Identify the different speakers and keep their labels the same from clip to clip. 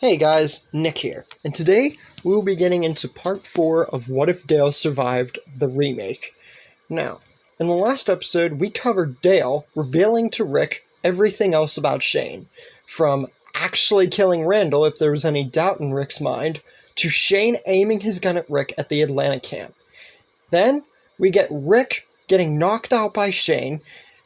Speaker 1: Hey guys, Nick here, and today we will be getting into part 4 of What If Dale Survived the Remake. Now, in the last episode, we covered Dale revealing to Rick everything else about Shane, from actually killing Randall if there was any doubt in Rick's mind, to Shane aiming his gun at Rick at the Atlanta camp. Then, we get Rick getting knocked out by Shane,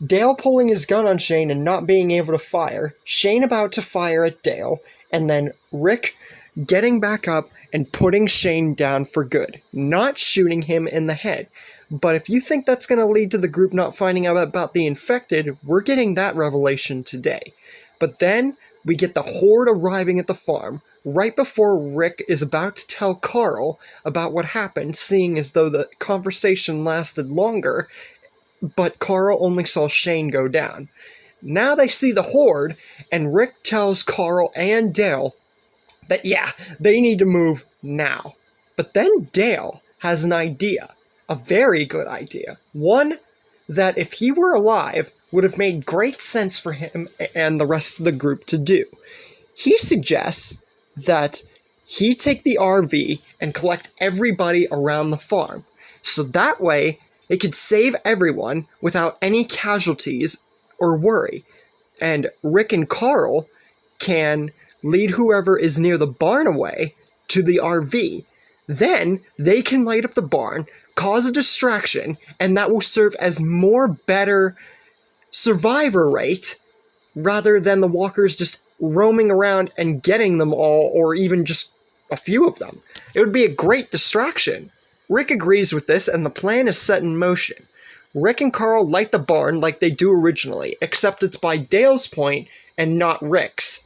Speaker 1: Dale pulling his gun on Shane and not being able to fire, Shane about to fire at Dale, and then Rick getting back up and putting Shane down for good, not shooting him in the head. But if you think that's going to lead to the group not finding out about the infected, we're getting that revelation today. But then we get the Horde arriving at the farm, right before Rick is about to tell Carl about what happened, seeing as though the conversation lasted longer, but Carl only saw Shane go down. Now they see the Horde, and Rick tells Carl and Dale that, they need to move now. But then Dale has an idea, a very good idea, one that if he were alive would have made great sense for him and the rest of the group to do. He suggests that he take the RV and collect everybody around the farm, so that way it could save everyone without any casualties or worry, and Rick and Carl can lead whoever is near the barn away to the RV. Then they can light up the barn, cause a distraction, and that will serve as better survivor rate rather than the walkers just roaming around and getting them all, or even just a few of them. It would be a great distraction. Rick agrees with this, and the plan is set in motion. Rick and Carl light the barn like they do originally, except it's by Dale's point and not Rick's.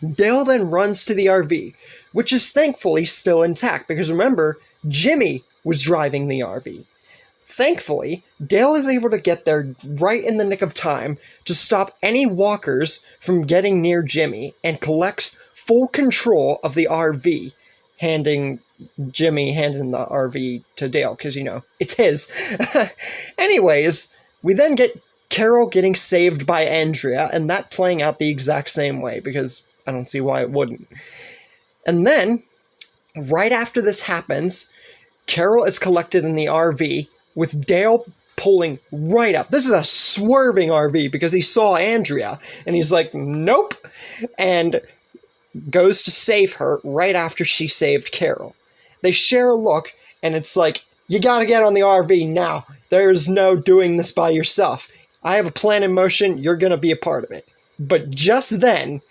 Speaker 1: Dale then runs to the RV, which is thankfully still intact, because remember, Jimmy was driving the RV. Thankfully, Dale is able to get there right in the nick of time to stop any walkers from getting near Jimmy, and collects full control of the RV, handing the RV to Dale, because, it's his. Anyways, we then get Carol getting saved by Andrea, and that playing out the exact same way, because I don't see why it wouldn't. And then, right after this happens, Carol is collected in the RV, with Dale pulling right up. This is a swerving RV, because he saw Andrea, and he's like, nope, and goes to save her right after she saved Carol. They share a look, and it's like, you gotta get on the RV now. There's no doing this by yourself. I have a plan in motion, you're gonna be a part of it. But just then,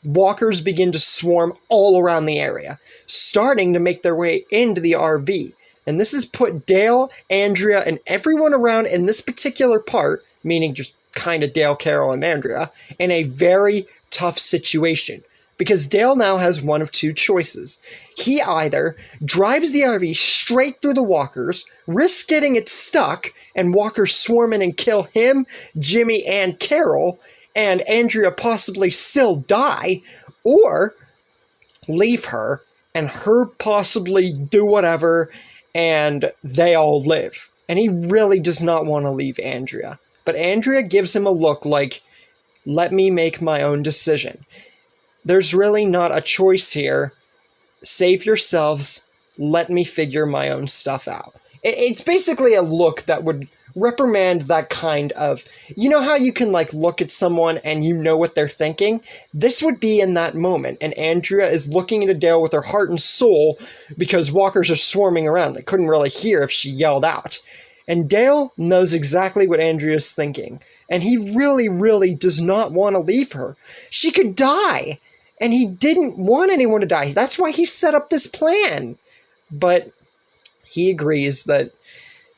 Speaker 1: walkers begin to swarm all around the area, starting to make their way into the RV. And this has put Dale, Andrea, and everyone around in this particular part, meaning just kind of Dale, Carol, and Andrea, in a very tough situation. Because Dale now has one of two choices. He either drives the RV straight through the walkers, risks getting it stuck, and walkers swarm in and kill him, Jimmy, and Carol, and Andrea possibly still die, or leave her, and her possibly do whatever, and they all live. And he really does not want to leave Andrea. But Andrea gives him a look like, let me make my own decision. There's really not a choice here. Save yourselves. Let me figure my own stuff out. It's basically a look that would reprimand that kind of... You know how you can, look at someone and you know what they're thinking? This would be in that moment, and Andrea is looking into Dale with her heart and soul because walkers are swarming around. They couldn't really hear if she yelled out. And Dale knows exactly what Andrea's thinking, and he really, really does not want to leave her. She could die! And he didn't want anyone to die. That's why he set up this plan. But he agrees that,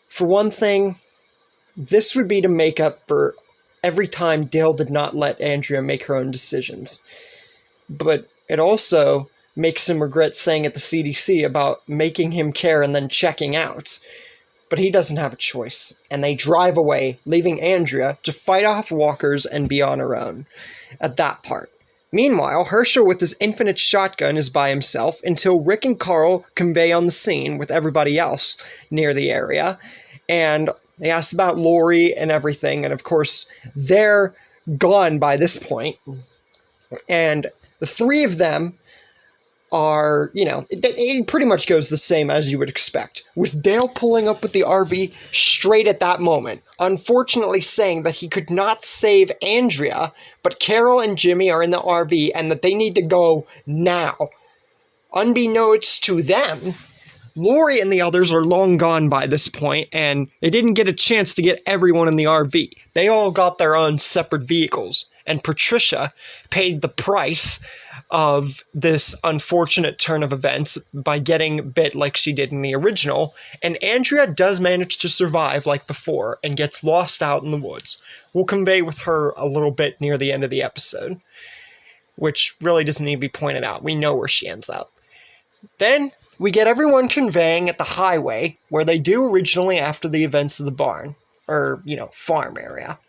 Speaker 1: for one thing, this would be to make up for every time Dale did not let Andrea make her own decisions. But it also makes him regret saying at the CDC about making him care and then checking out. But he doesn't have a choice, and they drive away, leaving Andrea to fight off walkers and be on her own at that part. Meanwhile, Herschel with his infinite shotgun is by himself until Rick and Carl convey on the scene with everybody else near the area, and they ask about Lori and everything, and of course, they're gone by this point, and The three of them are, it pretty much goes the same as you would expect, with Dale pulling up with the RV straight at that moment, unfortunately saying that he could not save Andrea, but Carol and Jimmy are in the RV and that they need to go now. Unbeknownst to them, Lori and the others are long gone by this point, and they didn't get a chance to get everyone in the RV. They all got their own separate vehicles, and Patricia paid the price of this unfortunate turn of events by getting bit like she did in the original, and Andrea does manage to survive like before and gets lost out in the woods. We'll convey with her a little bit near the end of the episode, which really doesn't need to be pointed out. We know where she ends up. Then we get everyone conveying at the highway, where they do originally after the events of the barn, or, farm area.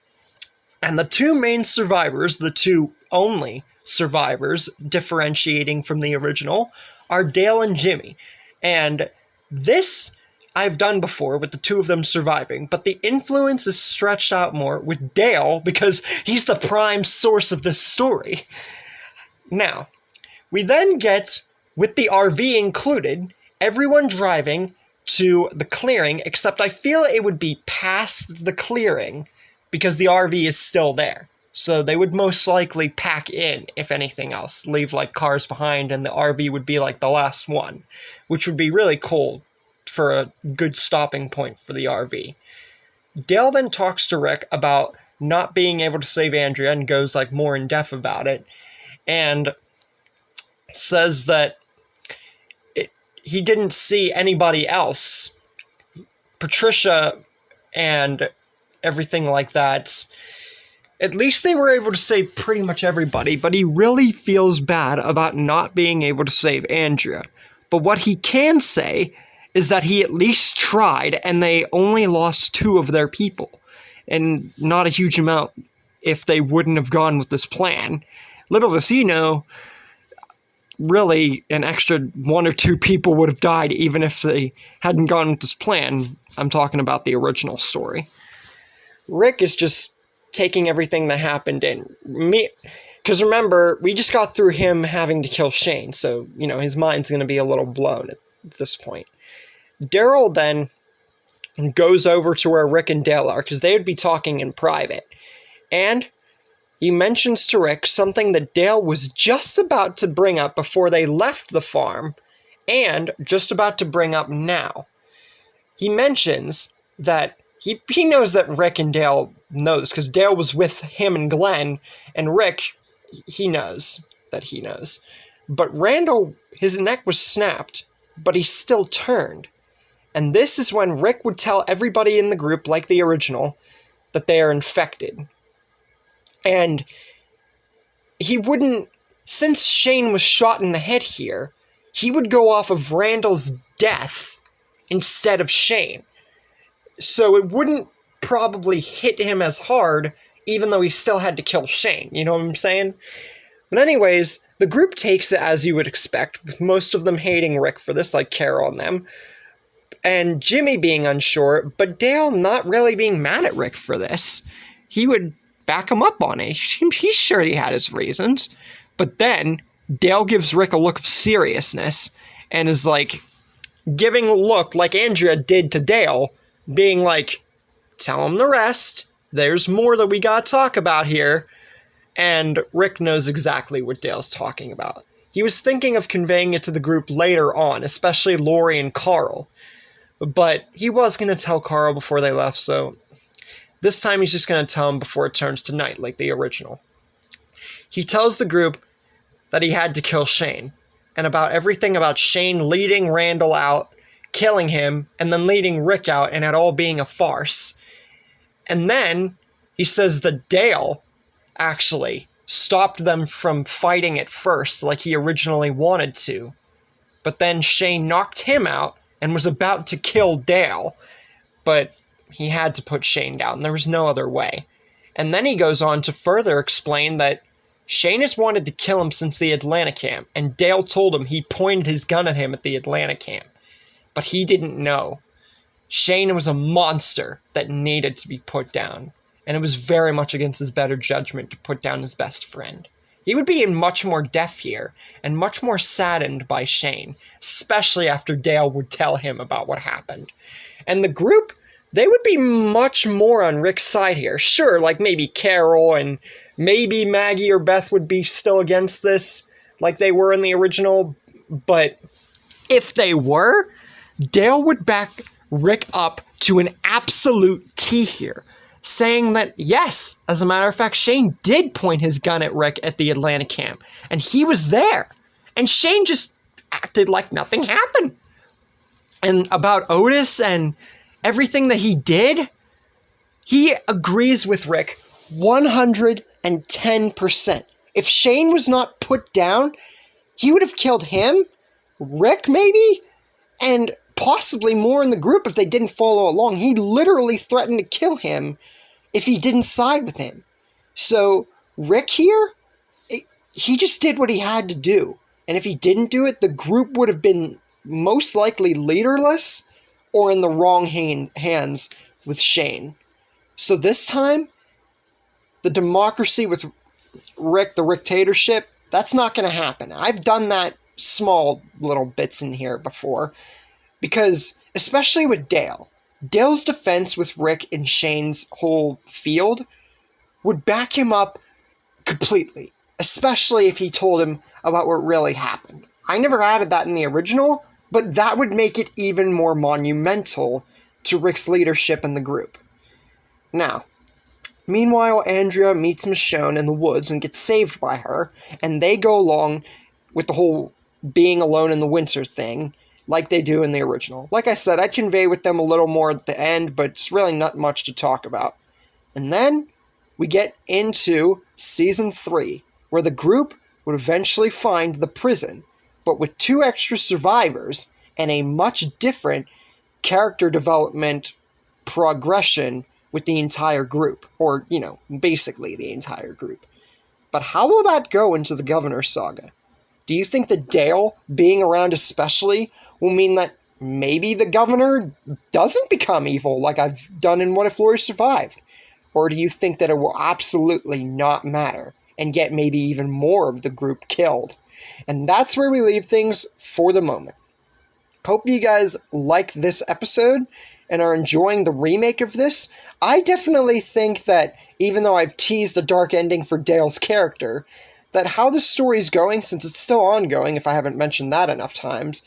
Speaker 1: And the two main survivors, the two only survivors differentiating from the original, are Dale and Jimmy. And this I've done before with the two of them surviving, but the influence is stretched out more with Dale because he's the prime source of this story. Now, we then get, with the RV included, everyone driving to the clearing, except I feel it would be past the clearing because the RV is still there. So they would most likely pack in, if anything else, leave like cars behind, and the RV would be like the last one, which would be really cool for a good stopping point for the RV. Dale then talks to Rick about not being able to save Andrea and goes like more in depth about it, and says that he didn't see anybody else, Patricia and everything like that. At least they were able to save pretty much everybody, but he really feels bad about not being able to save Andrea. But what he can say is that he at least tried, and they only lost 2 of their people, and not a huge amount if they wouldn't have gone with this plan. Little does he know, really an extra 1 or 2 people would have died even if they hadn't gone with this plan. I'm talking about the original story. Rick is just taking everything that happened in. Because remember, we just got through him having to kill Shane, so, his mind's going to be a little blown at this point. Daryl then goes over to where Rick and Dale are, because they would be talking in private. And he mentions to Rick something that Dale was just about to bring up before they left the farm, and just about to bring up now. He mentions that he knows that Rick and Dale know this, because Dale was with him and Glenn, and Rick, he knows that he knows. But Randall, his neck was snapped, but he still turned. And this is when Rick would tell everybody in the group, like the original, that they are infected. And he wouldn't, since Shane was shot in the head here, he would go off of Randall's death instead of Shane. So it wouldn't probably hit him as hard, even though he still had to kill Shane, you know what I'm saying? But anyways, the group takes it as you would expect, with most of them hating Rick for this, like Carol and them, and Jimmy being unsure, but Dale not really being mad at Rick for this. He would back him up on it. He's sure he had his reasons. But then Dale gives Rick a look of seriousness and is like giving a look like Andrea did to Dale, being like, tell him the rest. There's more that we gotta talk about here. And Rick knows exactly what Dale's talking about. He was thinking of conveying it to the group later on, especially Lori and Carl. But he was going to tell Carl before they left, so this time he's just going to tell him before it turns to night, like the original. He tells the group that he had to kill Shane, and about everything about Shane leading Randall out, killing him, and then leading Rick out, and it all being a farce. And then he says that Dale actually stopped them from fighting at first like he originally wanted to. But then Shane knocked him out and was about to kill Dale. But he had to put Shane down. There was no other way. And then he goes on to further explain that Shane has wanted to kill him since the Atlanta camp, and Dale told him he pointed his gun at him at the Atlanta camp. But he didn't know. Shane was a monster that needed to be put down, and it was very much against his better judgment to put down his best friend. He would be much more deaf here and much more saddened by Shane, especially after Dale would tell him about what happened. And the group, they would be much more on Rick's side here. Sure, like maybe Carol and maybe Maggie or Beth would be still against this, like they were in the original, but if they were, Dale would back Rick up to an absolute T here, saying that, yes, as a matter of fact, Shane did point his gun at Rick at the Atlanta camp, and he was there, and Shane just acted like nothing happened. And about Otis and everything that he did, he agrees with Rick 110%. If Shane was not put down, he would have killed him, Rick maybe, and possibly more in the group if they didn't follow along. He literally threatened to kill him if he didn't side with him. So Rick here, he just did what he had to do. And if he didn't do it, the group would have been most likely leaderless or in the wrong hands with Shane. So this time, the democracy with Rick, the Ricktatorship, that's not going to happen. I've done that small little bits in here before, because especially with Dale's defense with Rick and Shane's whole field would back him up completely, especially if he told him about what really happened. I never added that in the original, but that would make it even more monumental to Rick's leadership in the group. Now, meanwhile, Andrea meets Michonne in the woods and gets saved by her, and they go along with the whole being alone in the winter thing, like they do in the original. Like I said, I'd convey with them a little more at the end, but it's really not much to talk about. And then we get into Season 3, where the group would eventually find the prison, but with 2 extra survivors and a much different character development progression with the entire group, or, basically the entire group. But how will that go into the Governor saga? Do you think that Dale being around especially will mean that maybe the Governor doesn't become evil like I've done in What If Laurie Survived? Or do you think that it will absolutely not matter and get maybe even more of the group killed? And that's where we leave things for the moment. Hope you guys like this episode and are enjoying the remake of this. I definitely think that, even though I've teased a dark ending for Dale's character, that how the story's going, since it's still ongoing, if I haven't mentioned that enough times,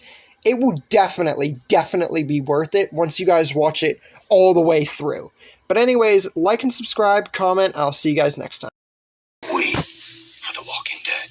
Speaker 1: it will definitely be worth it once you guys watch it all the way through. But anyways, like and subscribe, comment, I'll see you guys next time.
Speaker 2: We are the Walking Dead.